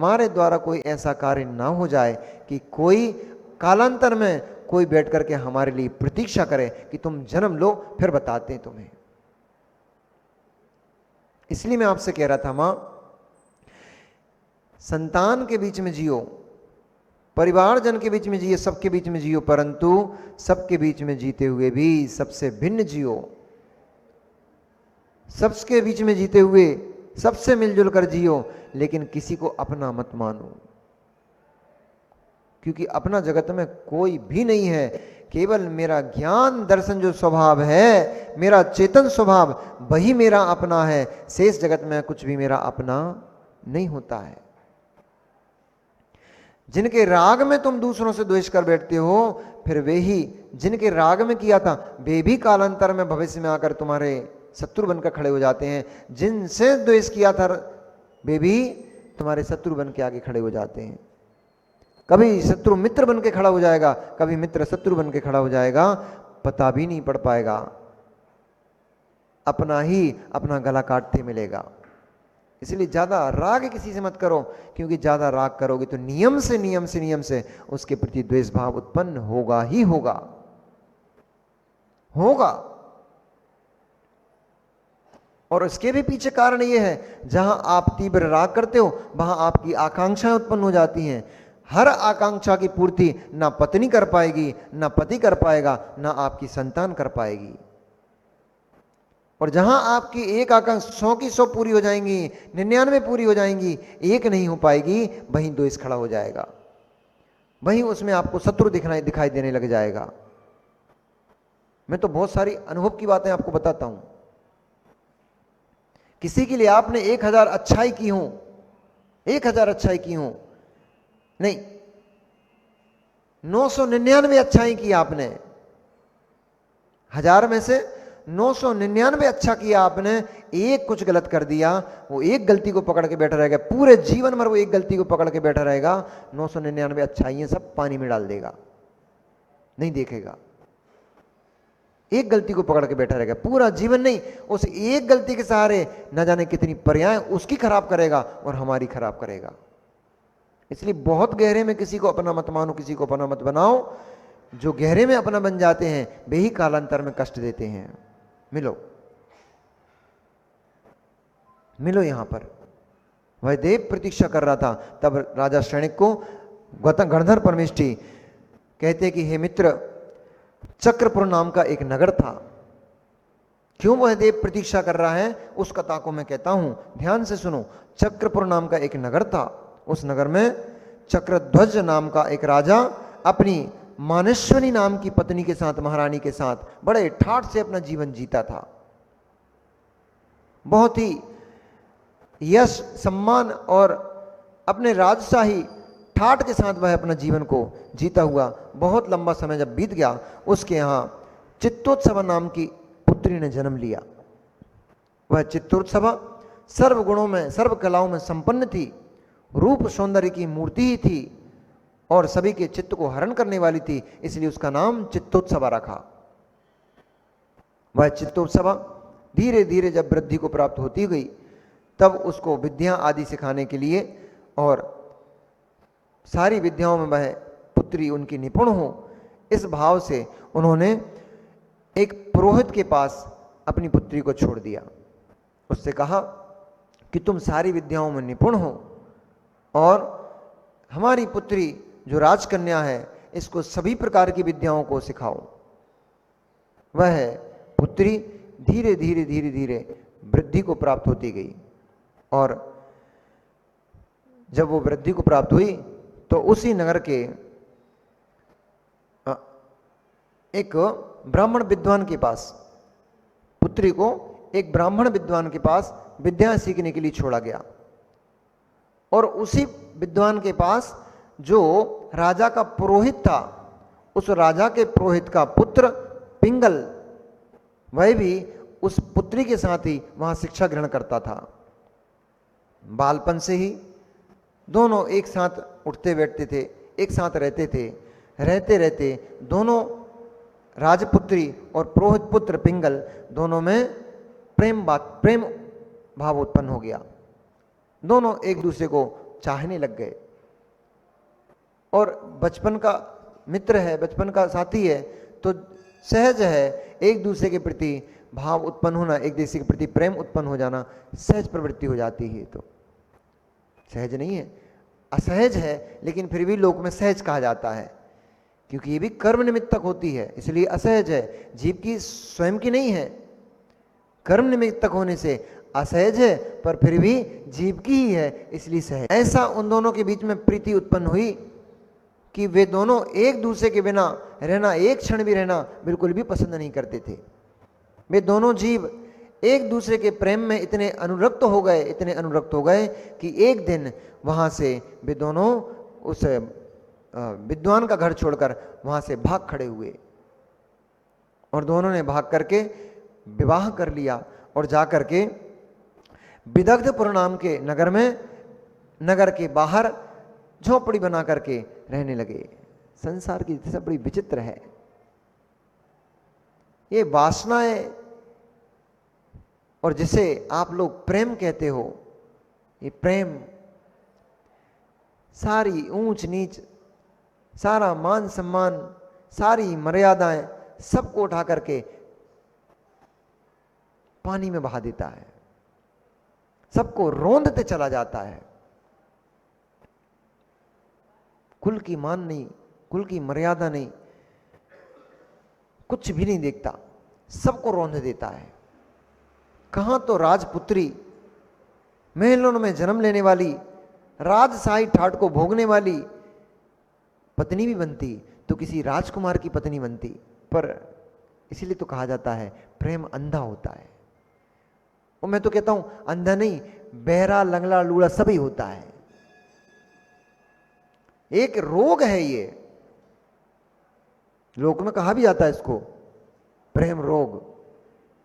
हमारे द्वारा कोई ऐसा कार्य ना हो जाए कि कोई कालांतर में कोई बैठ करके हमारे लिए प्रतीक्षा करे कि तुम जन्म लो फिर बताते हैं तुम्हें। इसलिए मैं आपसे कह रहा था मां, संतान के बीच में जियो, परिवारजन के बीच में जियो, सबके बीच में जियो, परंतु सबके बीच में जीते हुए भी सबसे भिन्न जियो। सबके बीच में जीते हुए सबसे मिलजुल कर जियो, लेकिन किसी को अपना मत मानो, क्योंकि अपना जगत में कोई भी नहीं है। केवल मेरा ज्ञान दर्शन जो स्वभाव है, मेरा चेतन स्वभाव, वही मेरा अपना है। शेष जगत में कुछ भी मेरा अपना नहीं होता है। जिनके राग में तुम दूसरों से द्वेष कर बैठते हो, फिर वे ही जिनके राग में किया था वे भी कालांतर में भविष्य में आकर तुम्हारे शत्रु बनकर खड़े हो जाते हैं। जिनसे द्वेष किया था वे भी तुम्हारे शत्रु बन के आगे खड़े हो जाते हैं। कभी शत्रु मित्र बन के खड़ा हो जाएगा, कभी मित्र शत्रु बन के खड़ा हो जाएगा, पता भी नहीं पड़ पाएगा, अपना ही अपना गला काटते मिलेगा। इसलिए ज्यादा राग किसी से मत करो, क्योंकि ज्यादा राग करोगे तो नियम से उसके प्रति द्वेष भाव उत्पन्न होगा ही होगा। और उसके भी पीछे कारण यह है, जहां आप तीव्र राग करते हो वहां आपकी आकांक्षाएं उत्पन्न हो जाती हैं। हर आकांक्षा की पूर्ति ना पत्नी कर पाएगी, ना पति कर पाएगा, ना आपकी संतान कर पाएगी। और जहां आपकी एक आकांक्षा 100 की 100 पूरी हो जाएंगी, 99 पूरी हो जाएंगी, एक नहीं हो पाएगी, वहीं द्वेष खड़ा हो जाएगा, वहीं उसमें आपको शत्रु दिखाई देने लग जाएगा। मैं तो बहुत सारी अनुभव की बातें आपको बताता हूं। किसी के लिए आपने 1000 अच्छाई की हो, 1000 अच्छाई की हो, नहीं 999 अच्छाई की आपने, 1000 में से 999 अच्छा किया आपने, एक कुछ गलत कर दिया, वो एक गलती को पकड़ के बैठा रहेगा पूरे जीवन भर, वो एक गलती को पकड़ के बैठा रहेगा, 999 अच्छाइयां सब पानी में डाल देगा, नहीं देखेगा। एक गलती को पकड़ के बैठा रहेगा पूरा जीवन, नहीं उस एक गलती के सहारे न जाने कितनी पर्याय उसकी खराब करेगा और हमारी खराब करेगा। इसलिए बहुत गहरे में किसी को अपना मत मानो, किसी को अपना मत बनाओ। जो गहरे में अपना बन जाते हैं वे ही कालांतर में कष्ट देते हैं। मिलो यहां पर। वह देव प्रतीक्षा कर रहा था, तब राजा श्रेणिक को गणधर परमेष्ठी कहते कि हे मित्र, चक्रपुर नाम का एक नगर था। क्यों वह देव प्रतीक्षा कर रहा है उस कथा को मैं कहता हूं, ध्यान से सुनो। चक्रपुर नाम का एक नगर था, उस नगर में चक्रध्वज नाम का एक राजा अपनी मानेश्वरी नाम की पत्नी के साथ, महारानी के साथ बड़े ठाठ से अपना जीवन जीता था। बहुत ही यश, सम्मान और अपने राजशाही ठाठ के साथ वह अपना जीवन को जीता हुआ बहुत लंबा समय जब बीत गया, उसके यहां चित्तोत्सव नाम की पुत्री ने जन्म लिया। वह चित्तोत्सव सर्व गुणों में, सर्व कलाओं में संपन्न थी, रूप सौंदर्य की मूर्ति ही थी और सभी के चित्त को हरण करने वाली थी, इसलिए उसका नाम चित्तोत्सव रखा। वह चित्तोत्सव धीरे धीरे जब वृद्धि को प्राप्त होती गई, तब उसको विद्या आदि सिखाने के लिए और सारी विद्याओं में वह पुत्री उनकी निपुण हो, इस भाव से उन्होंने एक पुरोहित के पास अपनी पुत्री को छोड़ दिया। उससे कहा कि तुम सारी विद्याओं में निपुण हो और हमारी पुत्री जो राजकन्या है इसको सभी प्रकार की विद्याओं को सिखाओ। वह पुत्री धीरे धीरे धीरे धीरे वृद्धि को प्राप्त होती गई और जब वो वृद्धि को प्राप्त हुई तो उसी नगर के एक ब्राह्मण विद्वान के पास पुत्री को एक ब्राह्मण विद्वान के पास विद्या सीखने के लिए छोड़ा गया। और उसी विद्वान के पास जो राजा का पुरोहित था, उस राजा के पुरोहित का पुत्र पिंगल, वह भी उस पुत्री के साथ ही वहां शिक्षा ग्रहण करता था। बालपन से ही दोनों एक साथ उठते बैठते थे, एक साथ रहते थे। रहते रहते दोनों राजपुत्री और पुरोहित पुत्र पिंगल दोनों में प्रेम भाव उत्पन्न हो गया। दोनों एक दूसरे को चाहने लग गए। और बचपन का मित्र है, बचपन का साथी है, तो सहज है एक दूसरे के प्रति भाव उत्पन्न होना, एक दूसरे के प्रति प्रेम उत्पन्न हो जाना सहज प्रवृत्ति हो जाती है। तो सहज नहीं है, असहज है, लेकिन फिर भी लोक में सहज कहा जाता है, क्योंकि ये भी कर्म निमित्तक होती है, इसलिए असहज है। जीव की स्वयं की नहीं है, कर्म निमित्तक होने से असहज है, पर फिर भी जीव की ही है, इसलिए सहज। ऐसा उन दोनों के बीच में प्रीति उत्पन्न हुई कि वे दोनों एक दूसरे के बिना रहना, एक क्षण भी रहना बिल्कुल भी पसंद नहीं करते थे। वे दोनों जीव एक दूसरे के प्रेम में इतने अनुरक्त हो गए, इतने अनुरक्त हो गए कि एक दिन वहां से वे दोनों उस विद्वान का घर छोड़कर वहां से भाग खड़े हुए और दोनों ने भाग करके विवाह कर लिया और जाकर के विदग्धपुर नाम के नगर में, नगर के बाहर झोपड़ी बना करके रहने लगे। संसार की दिशा बड़ी विचित्र है। ये वासनाएं और जिसे आप लोग प्रेम कहते हो, ये प्रेम सारी ऊंच नीच, सारा मान सम्मान, सारी मर्यादाएं सबको उठा करके पानी में बहा देता है, सबको रौंदते चला जाता है। कुल की मान नहीं, कुल की मर्यादा नहीं, कुछ भी नहीं देखता, सबको रौंद देता है। कहां तो राजपुत्री, महलों में जन्म लेने वाली, राजशाही ठाट को भोगने वाली पत्नी भी बनती तो किसी राजकुमार की पत्नी बनती। पर इसीलिए तो कहा जाता है प्रेम अंधा होता है। और मैं तो कहता हूं अंधा नहीं, बहरा लंगड़ा लूड़ा सभी होता है। एक रोग है ये, लोक में कहा भी जाता है इसको प्रेम रोग।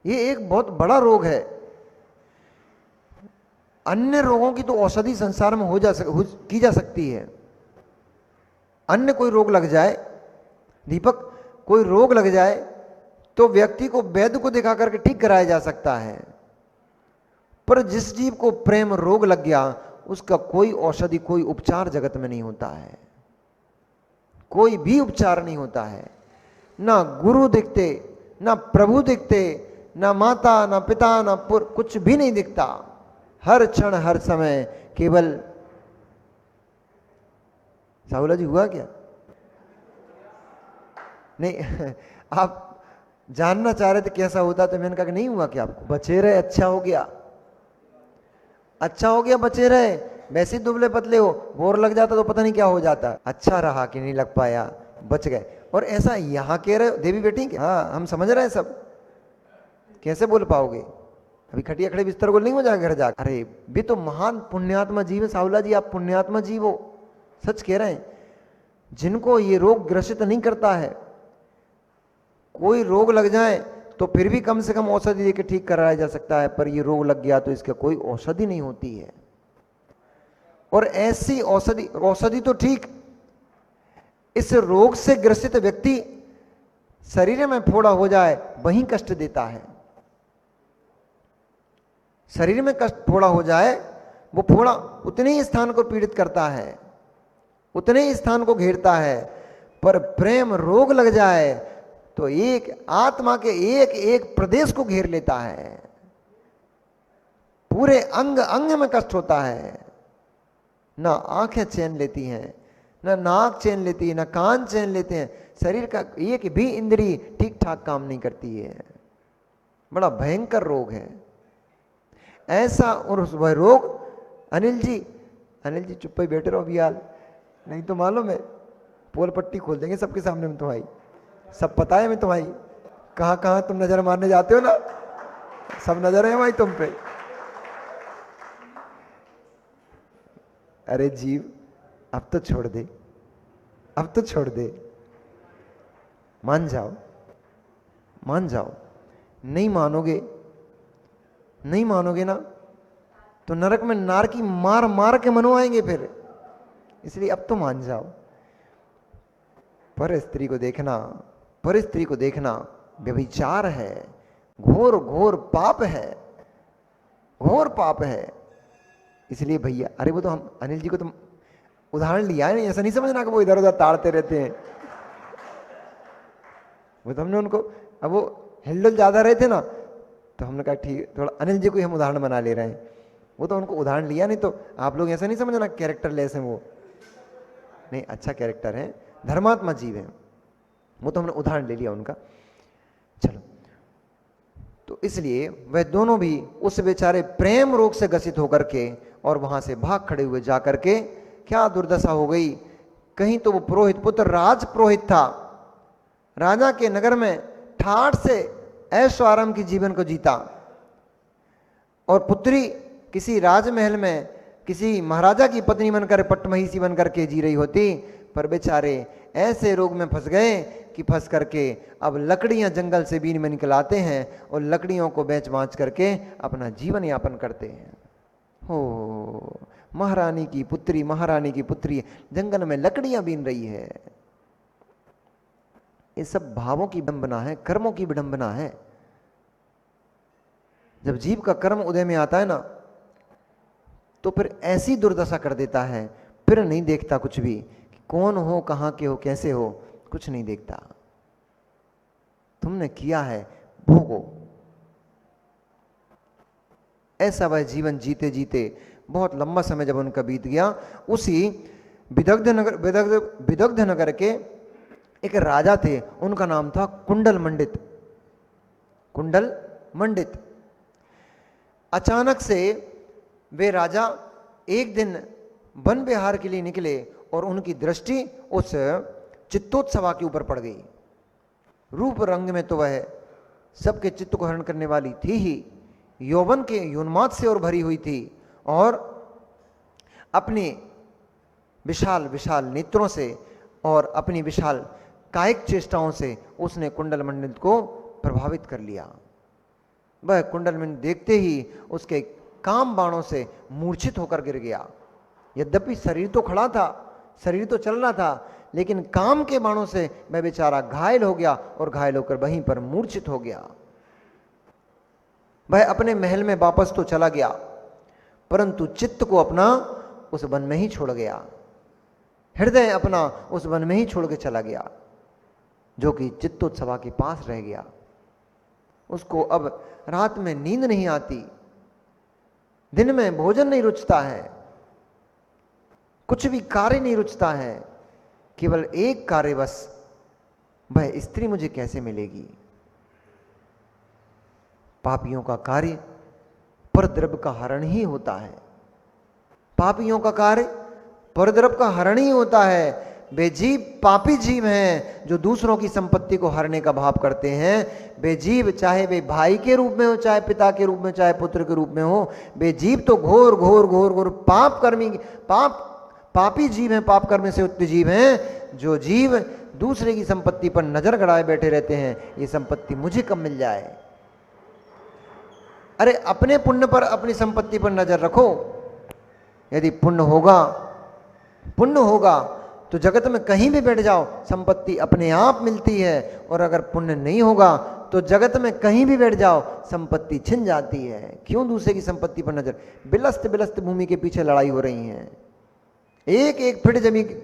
ये एक बहुत बड़ा रोग है। अन्य रोगों की तो औषधि संसार में की जा सकती है। अन्य कोई रोग लग जाए, दीपक, कोई रोग लग जाए तो व्यक्ति को वैद्य को दिखा करके ठीक कराया जा सकता है। पर जिस जीव को प्रेम रोग लग गया, उसका कोई औषधि, कोई उपचार जगत में नहीं होता है। कोई भी उपचार नहीं होता है। ना गुरु दिखते, ना प्रभु दिखते, ना माता, ना पिता, ना कुछ भी नहीं दिखता। हर क्षण हर समय केवल साहुला जी हुआ क्या? नहीं आप जानना चाह रहे थे कैसा होता, तो मैंने कहा कि नहीं हुआ क्या आपको? बचे रहे, अच्छा हो गया, अच्छा हो गया, बचे रहे। वैसे दुबले पतले हो, बोर लग जाता तो पता नहीं क्या हो जाता। अच्छा रहा कि नहीं लग पाया, बच गए। और ऐसा यहां कह रहे हो देवी बेटी के, हाँ हम समझ रहे हैं सब, कैसे बोल पाओगे? अभी खटिया खड़े बिस्तर को नहीं हो जाएगा घर जाकर। अरे भी तो महान पुण्यात्मा जीव है साहुला जी, आप पुण्यात्मा जीव हो, सच कह रहे हैं। जिनको ये रोग ग्रसित नहीं करता है, कोई रोग लग जाए तो फिर भी कम से कम औषधि देकर ठीक कराया जा सकता है, पर ये रोग लग गया तो इसका कोई औषधि नहीं होती है। और ऐसी औषधि तो ठीक, इस रोग से ग्रसित व्यक्ति शरीर में फोड़ा हो जाए वहीं कष्ट देता है। शरीर में कष्ट फोड़ा हो जाए, वो फोड़ा उतने ही स्थान को पीड़ित करता है, उतने ही स्थान को घेरता है। पर प्रेम रोग लग जाए तो एक आत्मा के एक एक प्रदेश को घेर लेता है, पूरे अंग अंग में कष्ट होता है। ना आंखें चैन लेती हैं, ना नाक चैन लेती है, ना कान चैन लेते हैं। शरीर का एक भी इंद्री ठीक ठाक काम नहीं करती है। बड़ा भयंकर रोग है ऐसा। और वह रोग, अनिल जी चुप ही बैठे रहो अभी यार, नहीं तो मालूम है पोल पट्टी खोल देंगे सबके सामने में तुम्हारी। सब पता है मैं तुम्हारी, कहाँ कहाँ तुम नजर मारने जाते हो ना, सब नजर है भाई तुम पे। अरे जीव अब तो छोड़ दे, अब तो छोड़ दे, मान जाओ, मान जाओ। नहीं मानोगे, नहीं मानोगे ना तो नरक में नार की मार मार के मनवाएंगे फिर। इसलिए अब तो मान जाओ। पर स्त्री को देखना, पर स्त्री को देखना व्यभिचार है, घोर घोर पाप है, घोर पाप है। इसलिए भैया, अरे वो तो हम अनिल जी को तुम उदाहरण लिया है, नहीं ऐसा नहीं समझना कि वो इधर उधर ताड़ते रहते हैं। वो तो हमने उनको, अब वो हिलडुल ज्यादा रहे थे ना, तो हमने कहा ठीक, थोड़ा अनिल जी को ही हम उदाहरण बना ले रहे हैं। वो तो उनको उदाहरण लिया, नहीं तो आप लोग ऐसा नहीं समझना कैरेक्टर लेस है वो, नहीं अच्छा कैरेक्टर है, धर्मात्मा जीव है, वो तो हमने उदाहरण ले लिया उनका। चलो, तो इसलिए वह दोनों भी उस बेचारे प्रेम रोग से ग्रसित होकर के और वहां से भाग खड़े हुए जाकर के, क्या दुर्दशा हो गई। कहीं तो वो पुरोहित पुत्र राज पुरोहित था, राजा के नगर में ठाठ से ऐशो आराम की जीवन को जीता, और पुत्री किसी राजमहल में किसी महाराजा की पत्नी बनकर पट्टमहिषी बनकर के जी रही होती, पर बेचारे ऐसे रोग में फंस गए कि फंस करके अब लकड़ियां जंगल से बीन में निकल आते हैं और लकड़ियों को बेच बाँच करके अपना जीवन यापन करते हैं। हो, महारानी की पुत्री जंगल में लकड़ियां बीन रही है। ये सब भावों की विडंबना है, कर्मों की विडंबना है। जब जीव का कर्म उदय में आता है ना, तो फिर ऐसी दुर्दशा कर देता है, फिर नहीं देखता कुछ भी कि कौन हो, कहां के हो, कैसे हो, कुछ नहीं देखता। तुमने किया है भोगो। ऐसा वह जीवन जीते जीते बहुत लंबा समय जब उनका बीत गया, उसी विदग्ध नगर के एक राजा थे, उनका नाम था कुंडल मंडित। अचानक से वे राजा एक दिन वन विहार के लिए निकले और उनकी दृष्टि उस चित्तोत्सवा के ऊपर पड़ गई। रूप रंग में तो वह सबके चित्त को हरण करने वाली थी ही, यौवन के योन्माद से और भरी हुई थी, और अपनी विशाल विशाल नेत्रों से और अपनी विशाल कायिक चेष्टाओं से उसने कुंडल मंडित को प्रभावित कर लिया। वह कुंडल मंडित देखते ही उसके काम बाणों से मूर्छित होकर गिर गया। यद्यपि शरीर तो खड़ा था, शरीर तो चल रहा था, लेकिन काम के बाणों से वह बेचारा घायल हो गया और घायल होकर वहीं पर मूर्छित हो गया। वह अपने महल में वापस तो चला गया, परंतु चित्त को अपना उस वन में ही छोड़ गया, हृदय अपना उस वन में ही छोड़ के चला गया, जो कि चित्तोत्सवा के पास रह गया। उसको अब रात में नींद नहीं आती, दिन में भोजन नहीं रुचता है, कुछ भी कार्य नहीं रुचता है, केवल एक कार्य बस, वह स्त्री मुझे कैसे मिलेगी। पापियों का कार्य परद्रव्य का हरण ही होता है, पापियों का कार्य परद्रव्य का हरण ही होता है। वे जीव पापी जीव हैं जो दूसरों की संपत्ति को हरने का भाव करते हैं। वे जीव चाहे वे भाई के रूप में हो, चाहे पिता के रूप में, चाहे पुत्र के रूप में हो, वे जीव तो घोर घोर घोर घोर पापी जीव हैं, पाप कर्म से युक्त जीव हैं, जो जीव दूसरे की संपत्ति पर नजर गड़ाए बैठे रहते हैं, ये संपत्ति मुझे कब मिल जाए। अरे अपने पुण्य पर, अपनी संपत्ति पर नजर रखो। यदि पुण्य होगा तो जगत में कहीं भी बैठ जाओ, संपत्ति अपने आप मिलती है, और अगर पुण्य नहीं होगा तो जगत में कहीं भी बैठ जाओ, संपत्ति छिन जाती है। क्यों दूसरे की संपत्ति पर नजर। बिलस्त बिलस्त भूमि के पीछे लड़ाई हो रही है, एक एक फीट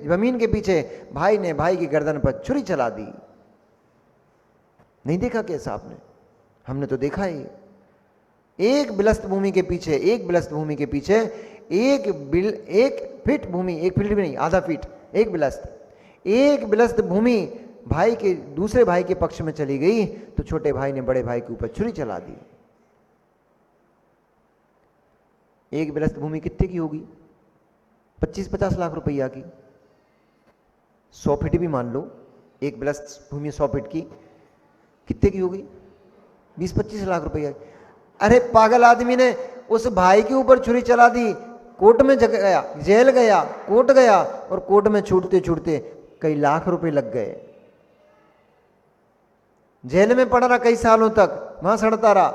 जमीन के पीछे भाई ने भाई की गर्दन पर छुरी चला दी। नहीं देखा कैसा आपने? हमने तो देखा ही। एक बिलस्त भूमि के पीछे एक फीट भूमि, एक फीट भी नहीं, आधा फीट, एक बिलस्त भूमि भाई के दूसरे भाई के पक्ष में चली गई, तो छोटे भाई ने बड़े भाई के ऊपर छुरी चला दी। एक बिलस्त भूमि कितने की होगी? 25-50 लाख रुपया की। 100 फीट भी मान लो, एक बिलस्त भूमि 100 फीट की कितने की होगी? 20-25 लाख रुपया। अरे पागल आदमी ने उस भाई के ऊपर छुरी चला दी, कोर्ट में गया, जेल गया, कोर्ट गया, और कोर्ट में छूटते छूटते कई लाख रुपए लग गए। जेल में पड़ा रहा कई सालों तक, वहां सड़ता रहा,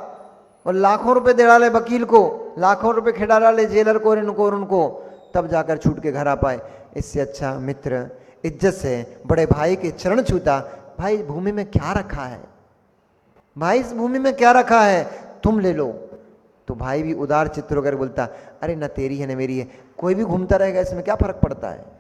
और लाखों रुपए दे डाले वकील को, लाखों रुपए खिला डाले जेलर को और उनको, तब जाकर छूट के घर आ पाए। इससे अच्छा मित्र इज्जत से बड़े भाई के चरण छूता, भाई भूमि में क्या रखा है, भाई इस भूमि में क्या रखा है, तुम ले लो, तो भाई भी उदार चित्त होकर बोलता, अरे ना तेरी है ना मेरी है, कोई भी घूमता रहेगा, इसमें क्या फर्क पड़ता है।